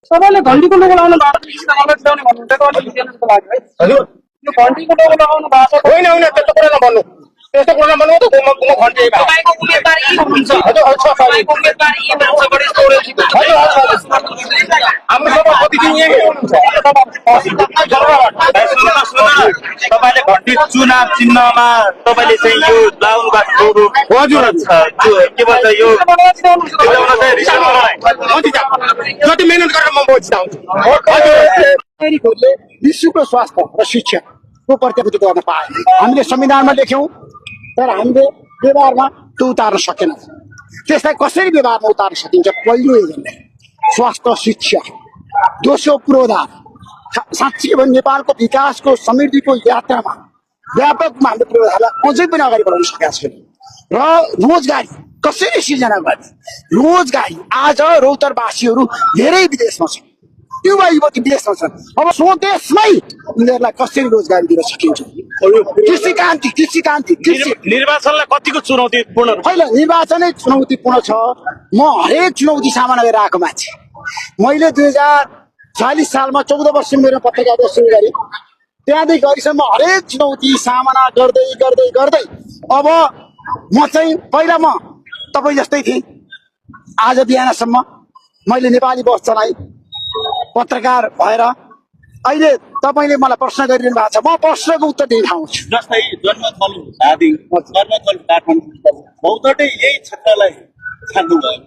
तपाईँले घन्टीको लोगो लाउनु भएको छ मलाई ल्याउने भन्नुहुन्छ तपाईँले बिजनेसको लागि है हजुर यो घन्टीको लोगो लगाउनु भएको छ होइन होइन त्यस्तो कुरा नभन्नु त्यस्तो कुरा नभन्नु त म घन्टी तपाईँको उम्मेदवार यी हुनुहुन्छ हजुर हजुर तपाईँको उम्मेदवार यी मान्छेबाट यस्तो उयो छ। हाम्रो सभापति यही हुनुहुन्छ तपाईँले घन्टी चुनाव चिन्हमा तपाईँले चाहिँ यो लाउनु भएको हजुर के भन्छ यो जति मेहनत गरेर म भोट जिताउँछु नागरिकहरूले विश्वको स्वास्थ्य र शिक्षाको प्रतिबद्ध गर्न पाए हामीले संविधानमा लेख्यौँ तर हामीले व्यवहारमा त्यो उतार्न सकेनौँ। त्यसलाई कसरी व्यवहारमा उतार्न सकिन्छ? पहिलो एजेन्डा स्वास्थ्य शिक्षा, दोस्रो पूर्वाधार। साँच्चै भने नेपालको विकासको समृद्धिको यात्रामा व्यापकमा हामीले पूर्वाधारलाई अझै पनि अगाडि बढाउन सकेका छैन। र रोजगारी कसरी सिर्जना गर्ने? रोजगारी आज रौतरवासीहरू धेरै विदेशमा छन्, युवा युवती विदेशमा छन्। अब स्वदेशमै उनीहरूलाई कसरी रोजगारी दिन सकिन्छ? कृषि क्रान्ति कृषि क्रान्ति कृषि निर्वाचनलाई कतिको चुनौतीपूर्ण होइन, निर्वाचनै चुनौतीपूर्ण छ। म हरेक चुनौती सामना गरेर आएको मान्छे। मैले 2046 सालमा 14 वर्ष मेरो पत्रकारिता सुरु गरेँ। त्यहाँदेखि गरिसम्म हरेक चुनौती सामना गर्दै गर्दै गर्दै अब म चाहिँ पहिला म तपाईँ जस्तै थिएँ। आज बिहानसम्म मैले नेपाली बस चलाएँ पत्रकार भएर। अहिले तपाईँले मलाई प्रश्न गरिरहनु भएको छ, म प्रश्नको उत्तर दिन ठाउँ छु। जस्तै जन्मथलो धादिङ जन्मथलो काठमाडौँ बहुतटै यही क्षेत्रलाई छान्नु भयो।